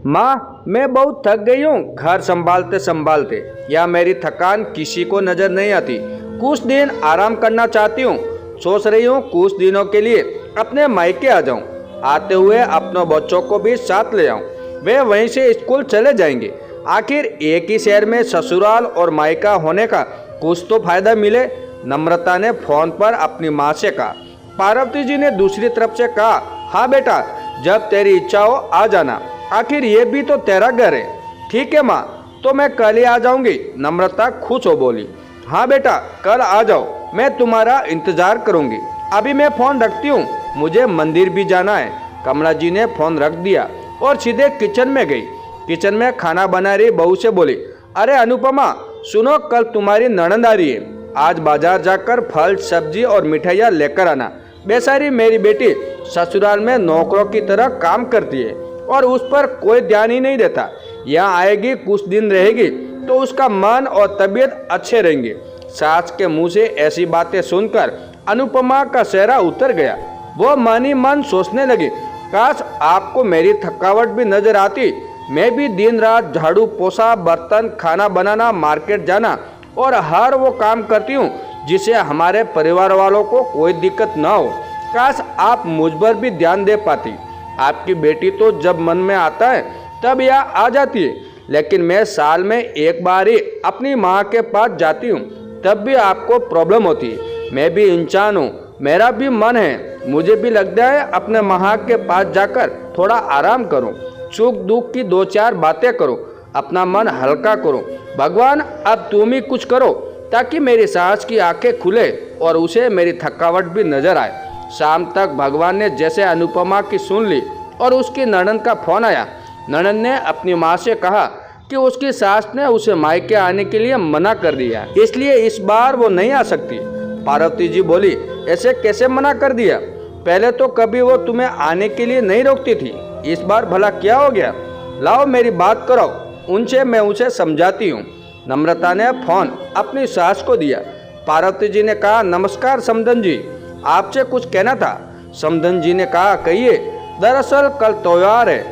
माँ, मैं बहुत थक गई हूँ घर संभालते संभालते। या मेरी थकान किसी को नजर नहीं आती। कुछ दिन आराम करना चाहती हूँ। सोच रही हूँ कुछ दिनों के लिए अपने मायके आ जाऊँ। आते हुए अपनों बच्चों को भी साथ ले आऊँ। वे वहीं से स्कूल चले जाएंगे। आखिर एक ही शहर में ससुराल और मायका होने का कुछ तो फायदा मिले। नम्रता ने फोन पर अपनी माँ से कहा। पार्वती जी ने दूसरी तरफ से कहा, हाँ बेटा, जब तेरी इच्छा हो आ जाना। आखिर ये भी तो तेरा घर है। ठीक है माँ, तो मैं कल ही आ जाऊंगी। नम्रता खुश हो बोली। हाँ बेटा, कल आ जाओ, मैं तुम्हारा इंतजार करूंगी। अभी मैं फोन रखती हूँ, मुझे मंदिर भी जाना है। कमला जी ने फोन रख दिया और सीधे किचन में गई। किचन में खाना बना रही बहू से बोली, अरे अनुपमा, सुनो, कल तुम्हारी ननद आ रही है। आज बाजार जाकर फल सब्जी और मिठाइयाँ लेकर आना। बेचारी मेरी बेटी ससुराल में नौकरों की तरह काम करती है और उस पर कोई ध्यान ही नहीं देता। यहाँ आएगी, कुछ दिन रहेगी तो उसका मन और तबीयत अच्छे रहेंगे। सास के मुंह से ऐसी बातें सुनकर अनुपमा का चेहरा उतर गया। वो मन ही मन सोचने लगी, काश आपको मेरी थकावट भी नजर आती। मैं भी दिन रात झाड़ू पोछा, बर्तन, खाना बनाना, मार्केट जाना और हर वो काम करती हूँ जिससे हमारे परिवार वालों को कोई दिक्कत न हो। काश आप मुझ पर भी ध्यान दे पाती। आपकी बेटी तो जब मन में आता है तब यह आ जाती है, लेकिन मैं साल में एक बार ही अपनी माँ के पास जाती हूँ, तब भी आपको प्रॉब्लम होती है। मैं भी इंसान हूँ, मेरा भी मन है। मुझे भी लगता है अपने माँ के पास जाकर थोड़ा आराम करूँ, सुख दुख की दो चार बातें करो, अपना मन हल्का करो। भगवान, अब तुम ही कुछ करो ताकि मेरी सास की आंखें खुले और उसे मेरी थकावट भी नजर आए। शाम तक भगवान ने जैसे अनुपमा की सुन ली और उसकी ननद का फोन आया। ननद ने अपनी माँ से कहा कि उसकी सास ने उसे मायके आने के लिए मना कर दिया, इसलिए इस बार वो नहीं आ सकती। पार्वती जी बोली, ऐसे कैसे मना कर दिया? पहले तो कभी वो तुम्हें आने के लिए नहीं रोकती थी, इस बार भला क्या हो गया? लाओ मेरी बात करो उनसे, मैं उसे समझाती हूँ। नम्रता ने फोन अपनी सास को दिया। पार्वती जी ने कहा, नमस्कार समधन जी, आपसे कुछ कहना था। समधन जी ने कहा, कहिए। दरअसल कल त्योहार है,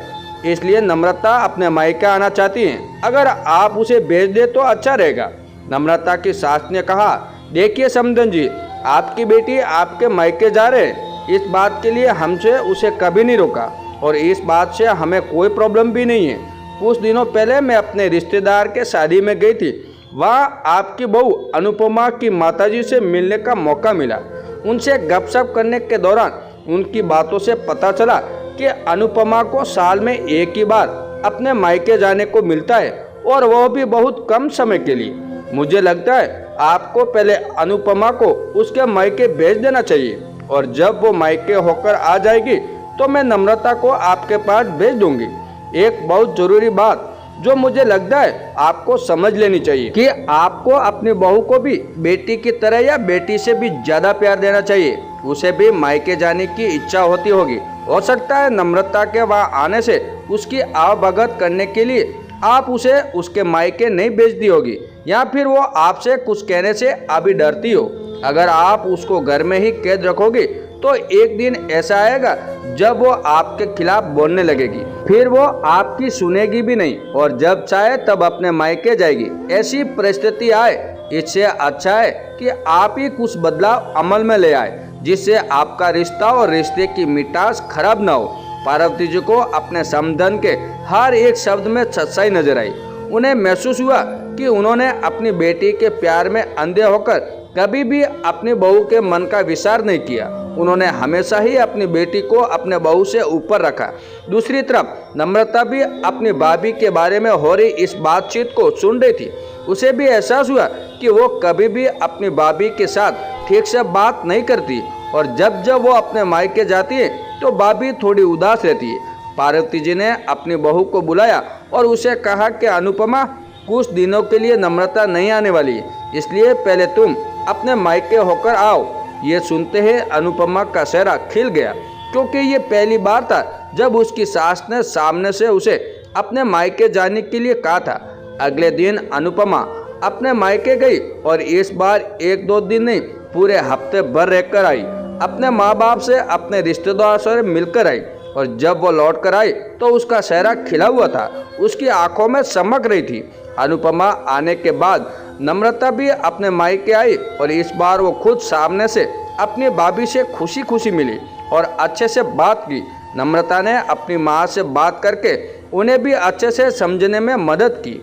इसलिए नम्रता अपने मायके आना चाहती हैं। अगर आप उसे भेज दे तो अच्छा रहेगा। नम्रता की सास ने कहा, देखिए समधन जी, आपकी बेटी आपके मायके जा रहे हैं, इस बात के लिए हमसे उसे कभी नहीं रोका और इस बात से हमें कोई प्रॉब्लम भी नहीं है। कुछ दिनों पहले मैं अपने रिश्तेदार के शादी में गई थी। वहाँ आपकी बहू अनुपमा की माताजी से मिलने का मौका मिला। उनसे गपशप करने के दौरान उनकी बातों से पता चला कि अनुपमा को साल में एक ही बार अपने मायके जाने को मिलता है और वह भी बहुत कम समय के लिए। मुझे लगता है आपको पहले अनुपमा को उसके मायके भेज देना चाहिए और जब वो मायके होकर आ जाएगी तो मैं नम्रता को आपके पास भेज दूंगी। एक बहुत जरूरी बात जो मुझे लगता है आपको समझ लेनी चाहिए कि आपको अपनी बहू को भी बेटी की तरह या बेटी से भी ज्यादा प्यार देना चाहिए। उसे भी मायके जाने की इच्छा होती होगी। हो सकता है नम्रता के वहाँ आने से उसकी आवभगत करने के लिए आप उसे उसके मायके नहीं भेज दी होगी, या फिर वो आपसे कुछ कहने से अभी डरती हो। अगर आप उसको घर में ही कैद रखोगे तो एक दिन ऐसा आएगा जब वो आपके खिलाफ बोलने लगेगी, फिर वो आपकी सुनेगी भी नहीं और जब चाहे तब अपने मायके जाएगी। ऐसी परिस्थिति आए, इससे अच्छा है कि आप ही कुछ बदलाव अमल में ले आए जिससे आपका रिश्ता और रिश्ते की मिठास खराब ना हो। पार्वती जी को अपने समधन के हर एक शब्द में सच्चाई नजर आई। उन्हें महसूस हुआ कि उन्होंने अपनी बेटी के प्यार में अंधे होकर कभी भी अपनी बहू के मन का विचार नहीं किया। उन्होंने हमेशा ही अपनी बेटी को अपने बहू से ऊपर रखा। दूसरी तरफ नम्रता भी अपनी भाभी के बारे में हो रही इस बातचीत को सुन रही थी। उसे भी एहसास हुआ कि वो कभी भी अपनी भाभी के साथ ठीक से बात नहीं करती और जब जब वो अपने मायके जाती है तो भाभी थोड़ी उदास रहती है। पार्वती जी ने अपनी बहू को बुलाया और उसे कहा कि अनुपमा, कुछ दिनों के लिए नम्रता नहीं आने वाली, इसलिए पहले तुम अपने मायके होकर आओ। ये सुनते ही अनुपमा का चेहरा खिल गया, क्योंकि ये पहली बार था जब उसकी सास ने सामने से उसे अपने मायके जाने के लिए कहा था। अगले दिन अनुपमा अपने मायके गई और इस बार एक दो दिन नहीं, पूरे हफ्ते भर रहकर आई। अपने माँ बाप से, अपने रिश्तेदारों से मिलकर आई और जब वो लौट कर आई तो उसका चेहरा खिला हुआ था, उसकी आंखों में चमक रही थी। अनुपमा आने के बाद नम्रता भी अपने मायके आई और इस बार वो खुद सामने से अपनी भाभी से खुशी खुशी मिली और अच्छे से बात की। नम्रता ने अपनी माँ से बात करके उन्हें भी अच्छे से समझने में मदद की।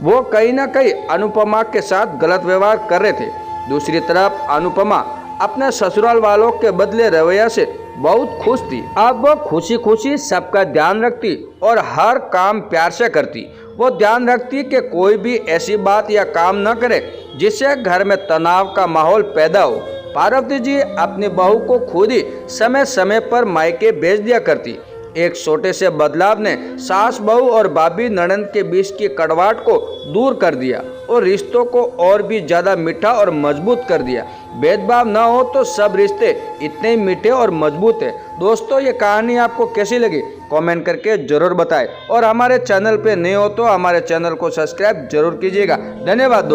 वो कहीं ना कहीं अनुपमा के साथ गलत व्यवहार कर रहे थे। दूसरी तरफ अनुपमा अपने ससुराल वालों के बदले रवैया से बहुत खुश थी। अब वो खुशी खुशी सबका ध्यान रखती और हर काम प्यार से करती। वो ध्यान रखती कि कोई भी ऐसी बात या काम न करे जिससे घर में तनाव का माहौल पैदा हो। पार्वती जी अपनी बहू को खुद ही समय समय पर मायके भेज दिया करती। एक छोटे से बदलाव ने सास बहू और भाभी ननद के बीच की कड़वाहट को दूर कर दिया और रिश्तों को और भी ज़्यादा मीठा और मजबूत कर दिया। भेदभाव न हो तो सब रिश्ते इतने ही मीठे और मजबूत हैं। दोस्तों, ये कहानी आपको कैसी लगी कमेंट करके ज़रूर बताएं और हमारे चैनल पे नए हो तो हमारे चैनल को सब्सक्राइब जरूर कीजिएगा। धन्यवाद दोस्तों।